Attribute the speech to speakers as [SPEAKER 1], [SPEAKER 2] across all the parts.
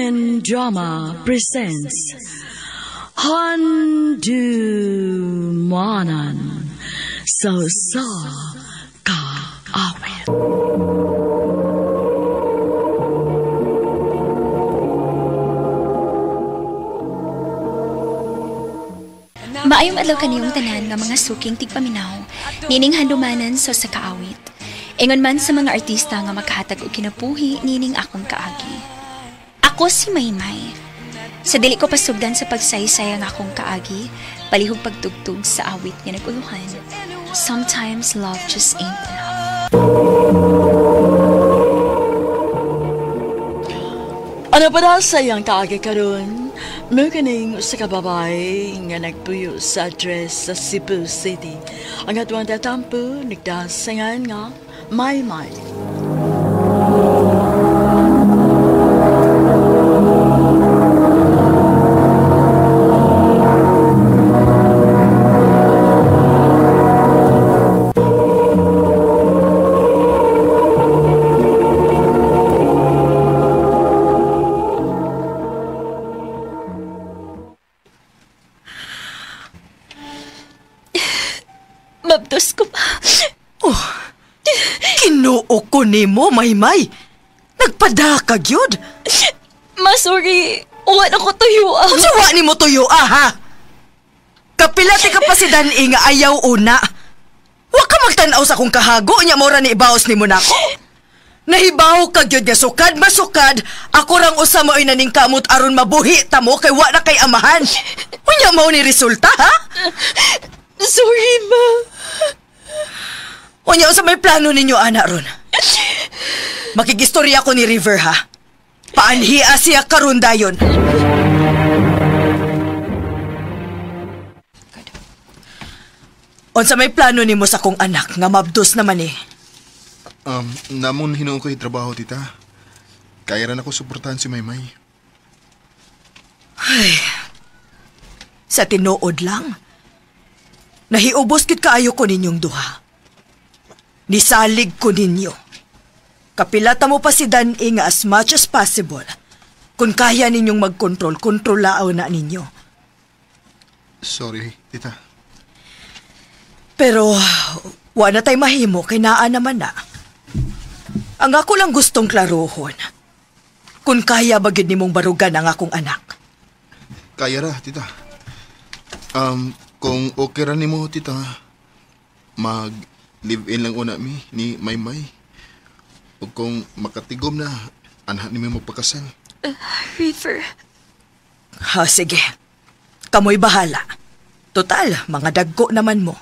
[SPEAKER 1] Philippine Drama presents Handumanan sa Kaawit.
[SPEAKER 2] Maayong adlaw kaniyong tanan nga mga suking tigpaminaw, nining handumanan sa kaawit. Ingon man sa mga artista nga makahatag og kinabuhi nining akong kaagi. Ako si Maymay. Sa dili ko pasugdan sa pagsaysay ang akong kaagi, palihog pagtugtog sa awit nga naguluhan. Sometimes love just ain't enough.
[SPEAKER 1] Ano pa daw sayang kaagi karon? May kaning sa kababay nga nagpuyo sa address sa Cebu City. Ang atuang tatampo, nagdasangan nga, Maymay.
[SPEAKER 2] Mabdos ko pa.
[SPEAKER 3] Oh, kinuo ko nimo, Maymay. Nagpadakag yun.
[SPEAKER 2] Sorry. Uwan ako tuyo ah.
[SPEAKER 3] Kung sawa ni mo tuyo ha? Kapilati ka pa si Dani nga ayaw una. Wa ka magtanaw sa kong kahago, nya mora ni ibaos ni mo nako. Nahibaw ka gyud nga sukad masukad, ako rang usa mo inaning kamot aron mabuhi ta mo kay wa na kay amahan. Unya mao ni resulta ha?
[SPEAKER 2] Sorry, ma.
[SPEAKER 3] Unya sa may plano ninyo, anak ron? Makigistorya ko ni River, ha? Paanhia siya karon dayon. Unsa may plano nimo sa kong anak nga mabdos naman eh?
[SPEAKER 4] Namon hinuon ko trabaho, tita. Kaya rin ako suportahan si Maymay.
[SPEAKER 3] Ay, sa tinuod lang. Nahiubos kit kaayo ko ninyong duha. Nisalig ko ninyo. Kapilata mo pa si Dani nga as much as possible. Kung kaya ninyong mag-control, kontrolaaw na ninyo.
[SPEAKER 4] Sorry, tita.
[SPEAKER 3] Pero, wa na tay mahimo, kay naa naman na. Ang ako lang gustong klaruhon. Kung kaya ba gyud nimong barugan ang akong anak.
[SPEAKER 4] Kaya ra, tita. Kung okay ra nimo, tita, mag-live-in lang una ni Maymay. O kung makatigom na, anak ni mo magpakasal.
[SPEAKER 2] River.
[SPEAKER 3] Ha, sige. Kamoy bahala. Total, mga dagko naman mo.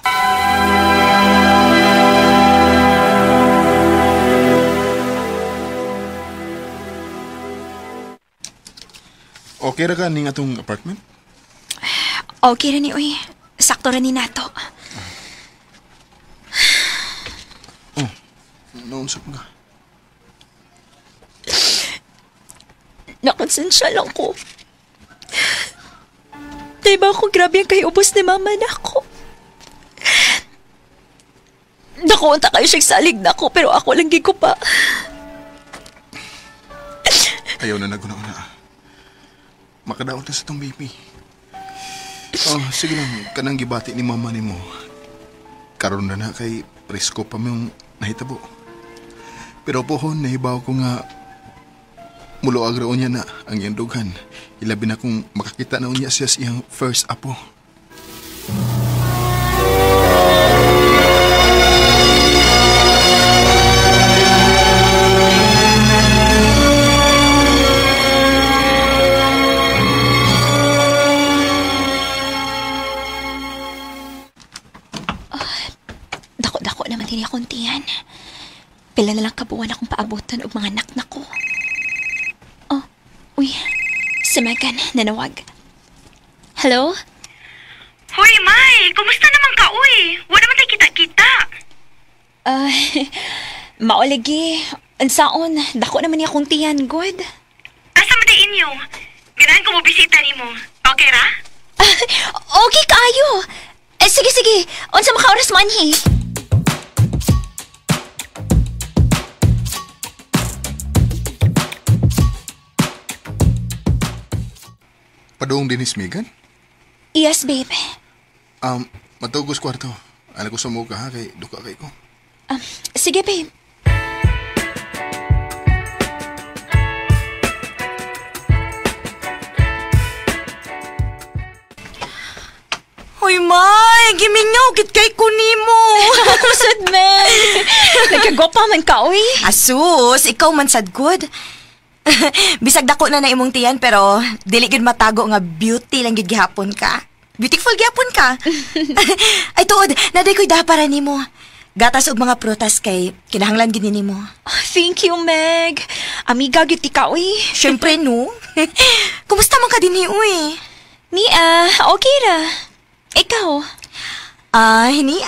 [SPEAKER 4] Okay ra ka ning atong apartment?
[SPEAKER 2] Okay rin ni uy. Sakto rin ni nato.
[SPEAKER 4] Oh, naunsa ka.
[SPEAKER 2] Nakonsensya lang ko. Diba ako grabe ang kayubos ni mama na ako. Nakuunta kayo siyang salig na ako pero ako lang gigo pa.
[SPEAKER 4] Ayaw na naguna-una. Makadaot na sa tong baby. Oh, sige lang, kanang gibati ni mama ni mo. Karon na kay risko pa mong nahitabo. Pero pohon, nahibaw ko nga muloag raon niya na ang iyang dughan. Ilabi na kung makakita na niya siya sa iyang first apo.
[SPEAKER 2] Dako-dako naman din akong tiyan. Pila na lang kabuwan akong paabutan og mga anak na ko. Oh, uy. Si Megan, nanawag. Hello?
[SPEAKER 5] Hoy, May! Kumusta naman ka, uy? Wala naman tayo kita-kita.
[SPEAKER 2] Mauligi. Ansaon, dako naman niya akong tiyan, good?
[SPEAKER 5] Asa man tayo inyo? Ganahan ko mo bisita ni mo. Okay ra?
[SPEAKER 2] Okay kayo. Sige. Unsa maka-oras man hi?
[SPEAKER 4] Padung dinis Megan?
[SPEAKER 2] Yes, babe.
[SPEAKER 4] Matugos kwarto. Ano ko sa muka ha, kay duka kay ko.
[SPEAKER 2] Sige, babe.
[SPEAKER 3] Hoy, May! Gimingaw, kit kay kunimo!
[SPEAKER 2] Kusad, Meg. Nagkagwapa man ka, uy.
[SPEAKER 3] Asus, ikaw man sad good. Bisag dako na imong tiyan, pero dili gid matago nga beauty lang gid gihapon ka. Beautiful gihapon ka. Ay tuod, naday ko'y para nimo. Gatas og mga prutas kay kinahanglan gid nimo.
[SPEAKER 2] Thank you, Meg. Amiga, giti ka, uy.
[SPEAKER 3] Syempre no. Kumusta man ka dinhi uy?
[SPEAKER 2] Nia, okay ra. Ikaw?
[SPEAKER 3] Hini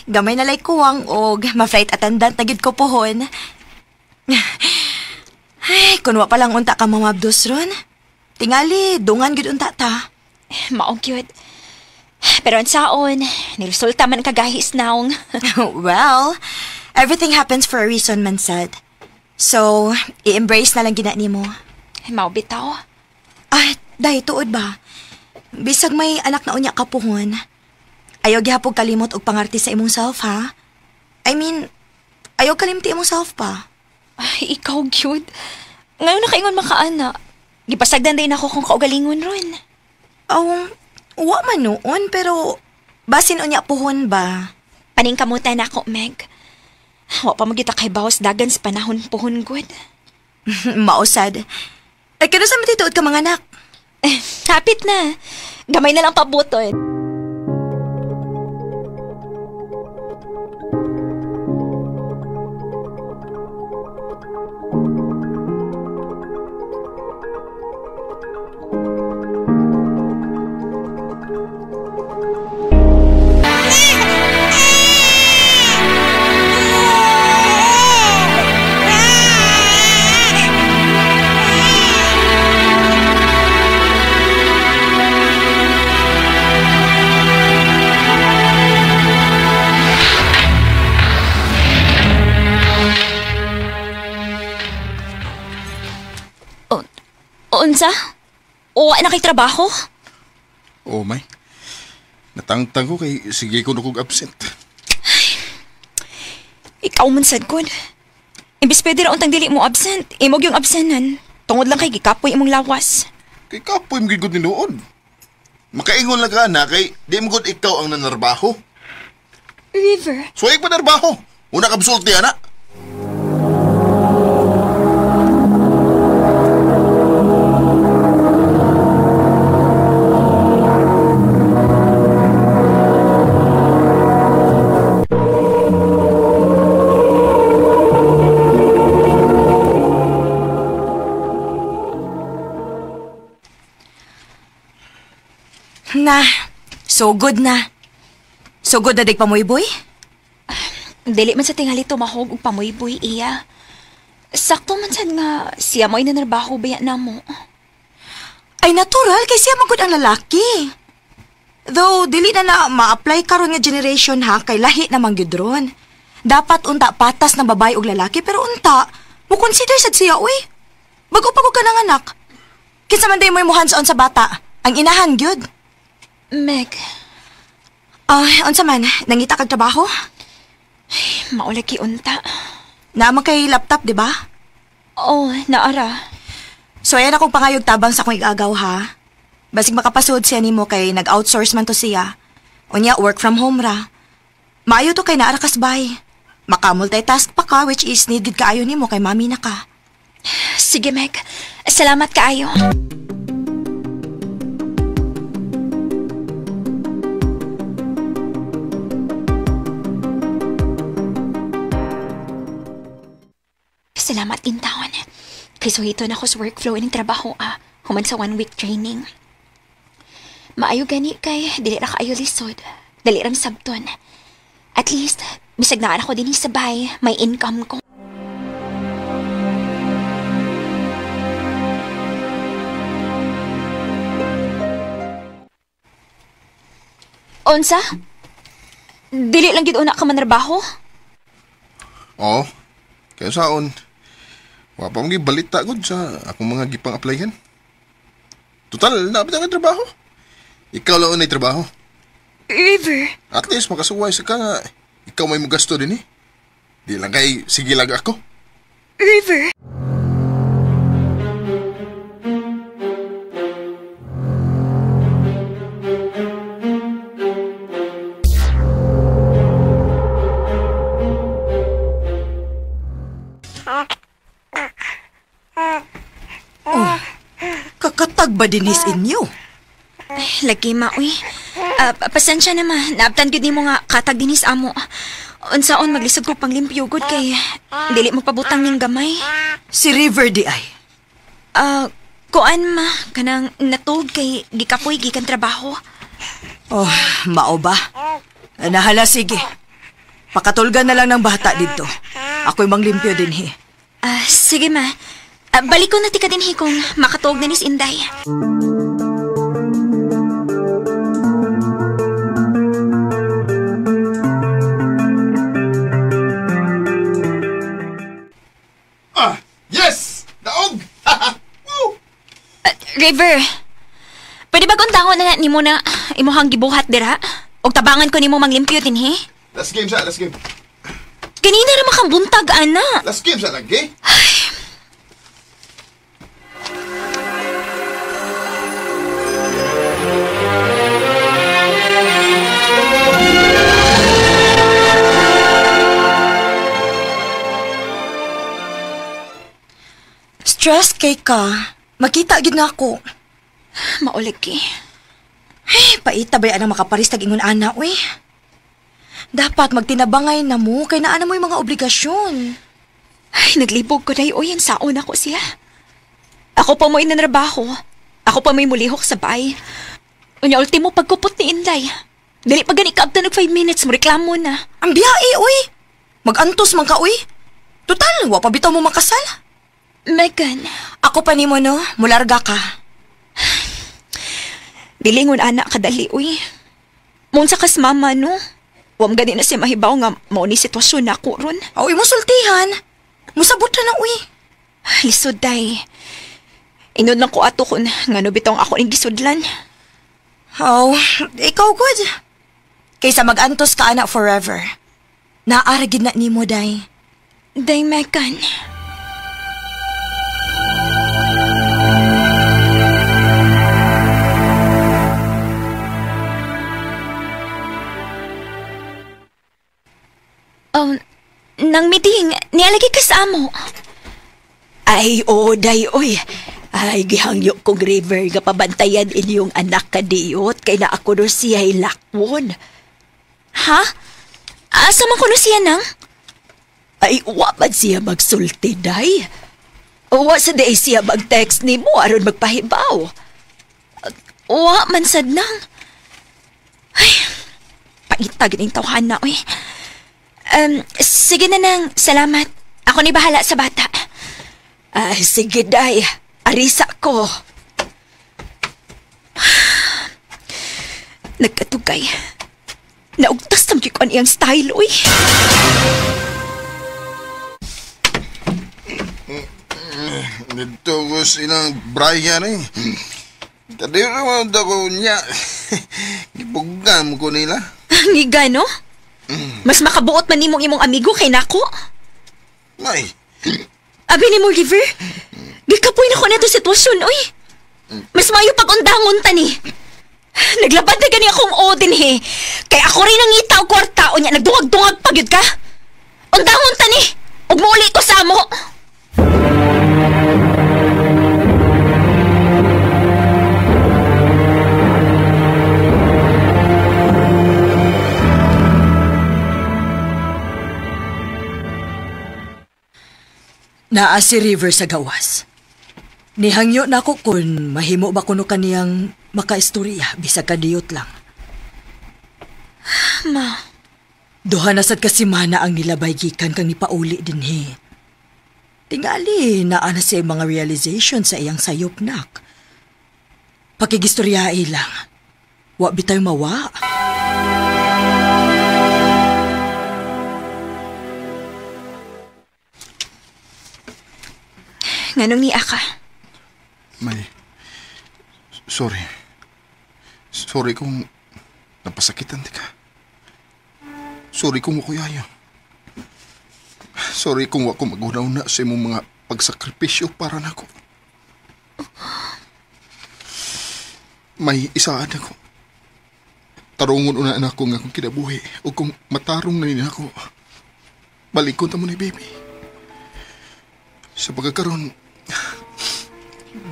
[SPEAKER 3] gamay na lay kuwang og ma-flight attendant na gid ko pohon. Ay, kunwa palang unta ka mamabdos ron. Tingali, dungan gid unta ta.
[SPEAKER 2] Maong cute. Pero ang saon, niresulta man kagahis naong.
[SPEAKER 3] Well, everything happens for a reason, man said. So, i-embrace na lang gina nimo.
[SPEAKER 2] Mao bitaw.
[SPEAKER 3] Dahi tuod ba? Bisag may anak na unya ka puhon. Ayaw gihapog kalimot og pangarti sa imong self, ha? I mean, ayaw kalimti imong self pa.
[SPEAKER 2] Ay, ikaw, cute. Ngayon na kaingon makaana. Gipasagdan din ako kung kaugalingon ron.
[SPEAKER 3] Wa man noon, pero basin unya puhon ba?
[SPEAKER 2] Paningkamutan ako, Meg. Wa pa magita kay bawas dagan sa panahon puhon good.
[SPEAKER 3] Mausad. Ay, kano sa matituod ka mga anak?
[SPEAKER 2] Hapit na. Gamay na lang pabuton. Unsa? O, na kay trabaho?
[SPEAKER 4] Oh, May. Natangtang ko kay sige ko nukog absent.
[SPEAKER 2] Ikaw man sad kun. Imbis pwede ra untang dili mo absent, imog yung absenan. Tungod lang kay gikapoy imong lawas.
[SPEAKER 4] Kay kapoy mo gigod ni noon. Makaingon lang ka na kay di mo gud ikaw ang nanarbaho.
[SPEAKER 2] River.
[SPEAKER 4] So ay pa narbaho. Una ka absulti ana.
[SPEAKER 3] Na, so good na. So good na dig pamoy-boy?
[SPEAKER 2] Dili man sa tingali tumahog og pamoy-boy iya. Sakto man sad nga siya mo'y nanarbaho baya na mo.
[SPEAKER 3] Ay natural kay siya magud ang lalaki. Though dili na ma-apply karon nga generation ha kay lahi namang gyud ron. Dapat unta patas na babae ug lalaki pero unta mo consider sad siya uy. Bago pa ko kanang anak. Kinsa man day mo hands-on sa bata? Ang inahan gyud.
[SPEAKER 2] Meg.
[SPEAKER 3] Unsa man? Nangita kag trabaho?
[SPEAKER 2] Maulaki unta.
[SPEAKER 3] Naman kay laptop, di ba?
[SPEAKER 2] Oh, naara.
[SPEAKER 3] So, ayan akong pangayog tabang sa akong igagaw, ha? Basig makapasod siya nimo kay nag-outsource man to siya. Unya, work from home ra. Maayo to kay naara kasbay. Maka-multitask pa ka, which is needed kaayo nimo kay mami na ka.
[SPEAKER 2] Sige, Meg. Salamat kaayo. Salamat intawan. Kay suhito na ko sa workflow ng trabaho human sa 1 week training. Maayo gani kay dili ra kaayo lisod. Dali rang sabton. At least, bisag na ako din sa bahay, may income ko. Unsa? Dili lang gid una ka manarbaho?
[SPEAKER 4] Oo. Kaya saon. Wa pa mong balita gud sa akong mga gipang applyan. Total, napit ang trabaho. Ikaw lang unay trabaho.
[SPEAKER 2] River,
[SPEAKER 4] At least makasuway sa ka nga. Ikaw may magasto din eh. Di lang kay sige lang ako.
[SPEAKER 2] River.
[SPEAKER 3] Kakatag ba dinis inyo?
[SPEAKER 2] Lagi ma, uy. Pasensya na ma. Naabtan gud nimo nga katag dinis amo. Unsaon maglisod ko pang limpyo gud kay dili mo pabutang ning gamay.
[SPEAKER 3] Si River di ay.
[SPEAKER 2] Kuan ma kanang natug kay gikapoy gikan trabaho.
[SPEAKER 3] Oh, mao ba? Nahala, sige. Pakatulgan na lang ng bata dito. Ako'y manglimpyo din he.
[SPEAKER 2] Sige ma. Balik ko na tika din kung makatuog na ni si Inday.
[SPEAKER 4] Yes! Daog! Woo!
[SPEAKER 2] River, pwede ba kuntangon na nimo na imuhang gibuhat dira? Og tabangan ko nimo manglimpyo din he?
[SPEAKER 4] Last game sa, last game.
[SPEAKER 2] Kanina ra makambuntag ana.
[SPEAKER 4] Last game sa lagi.
[SPEAKER 3] Stress kay ka. Makita gid nga ako.
[SPEAKER 2] Maulig ki.
[SPEAKER 3] Ay, paita ba yan ang makaparistag ingon ana, uy? Dapat magtinabangay na mo, kay naana mo yung mga obligasyon.
[SPEAKER 2] Ay, naglibog ko na yung saon ako siya. Ako pa mo inanrabaho. Ako pa may mulihok sa bay. Unya ultimo pagkupot ni Inday. Dili pa gani kaabta nag 5 minutes mo reklamo na.
[SPEAKER 3] Ang biyae, uy! Mag-antos man ka, uy! Total, wa pa bitaw mo makasal.
[SPEAKER 2] Megan,
[SPEAKER 3] Ako pa ni mo, no? Mularga ka.
[SPEAKER 2] dilingon anak kadali, uy. Munsa kas mama, no? Wam gani na siya mahibaw nga mao ni sitwasyon na ako ron.
[SPEAKER 3] Aw, mo sultihan. Musabot na na, uy.
[SPEAKER 2] Lisod, day. Inod lang ko ato kun nga no bitong ako ning gisudlan.
[SPEAKER 3] Aw, ikaw good. Kaysa mag-antos ka, anak, forever. Naaragid na ni mo, day.
[SPEAKER 2] Day, Megan. Oh, nang meeting, nialagi ka sa amo.
[SPEAKER 6] Ay, day, oy. Ay, gihangyo kong River nga pabantayan inyong anak kadiyot kay na ako no siya'y lakwon.
[SPEAKER 2] Ha? Asa man kuno siya nang?
[SPEAKER 6] Ay, wa man siya magsulti, day. Wa sa day siya mag-text ni mo aron magpahibaw.
[SPEAKER 2] Wa man sad nang. Ay, paitag ning tawhan na, uy. Sige na nang, salamat. Ako ni bahala sa bata.
[SPEAKER 6] Ay, sige, day. Arisa ko.
[SPEAKER 2] Nagkatugay. Naugtas tam kikon iyang style, uy.
[SPEAKER 4] Dito ko silang Brian eh. Tadi naman ako niya. Gipugam ko nila.
[SPEAKER 2] Ni gano? Mas makabuot man nimong imong amigo kay nako.
[SPEAKER 4] May.
[SPEAKER 2] Abi ni mo, River. Gikapoy na ko na ito sitwasyon, uy. Mas mayo pag-undangon ta ni. Naglabad na gani akong odin, he. Kay ako rin ang itaw kwarta, o niya nagdungag-dungag pa yun ka. Undangon ta ni. Ug mauli ko sa mo.
[SPEAKER 3] Naa si River sa gawas. Nihangyo na ko kung mahimo ba kuno kaniyang makaistorya bisag kadiyot lang.
[SPEAKER 2] Ma,
[SPEAKER 3] Duha na sad kasimana ang nilabay gikan kang nipauli dinhi. Tingali naa na siya mga realization sa iyang sayop nak. Pakigistoryai lang. Wa bitay mawa.
[SPEAKER 2] nganong ni Aka.
[SPEAKER 4] May. Sorry. Sorry kung napasakitan di ka. Sorry kung wakuyayo. Sorry kung wako magunaw na sa imong mga pagsakripisyo para nako. May isaan ako. Tarungon una na ako nga kung kinabuhi o kung matarong na nina ako. Balikon ta mo ni baby. Sa pagkakaroon,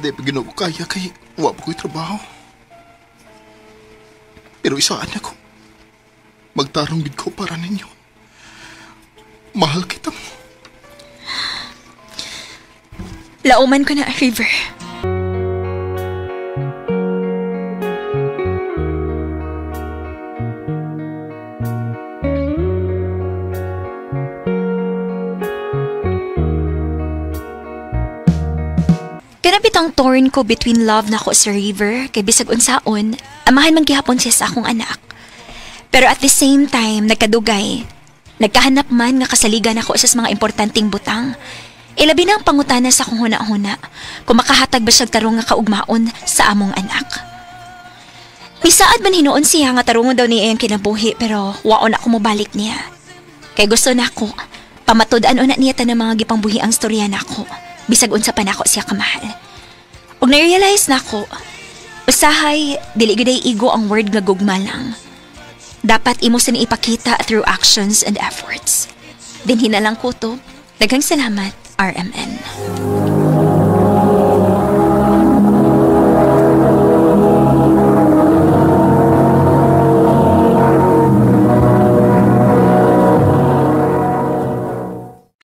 [SPEAKER 4] di pa ginawa ko kaya kay wap ko'y trabaho. Pero isaan ako. Magtarong gid ko para ninyo. Mahal kita mo.
[SPEAKER 2] Lauman ko na, River. Kanapitang torn ko between love na ko sa River kay bisag unsaon, amahan man gihapon siya sa akong anak. Pero at the same time, nagkadugay. Nagkahanap man nga kasaligan ako sa mga importanteng butang. Ilabi na ang pangutana sa akong huna-huna kung makahatag ba siyang tarong nga kaugmaon sa among anak. Misaad man hinuon siya nga tarungon daw niya yung kinabuhi pero waon ako mobalik niya. Kay gusto na ako, pamatud-an na niya ta ng mga gipangbuhi ang storya na ako. Bisag unsa pa na ako siya kamahal. Ug na-realize na ako, usahay, dili gyud ay igo ang word nga gugma lang. Dapat imo sa ipakita through actions and efforts. Dinhi na lang ko to. Daghang salamat, RMN.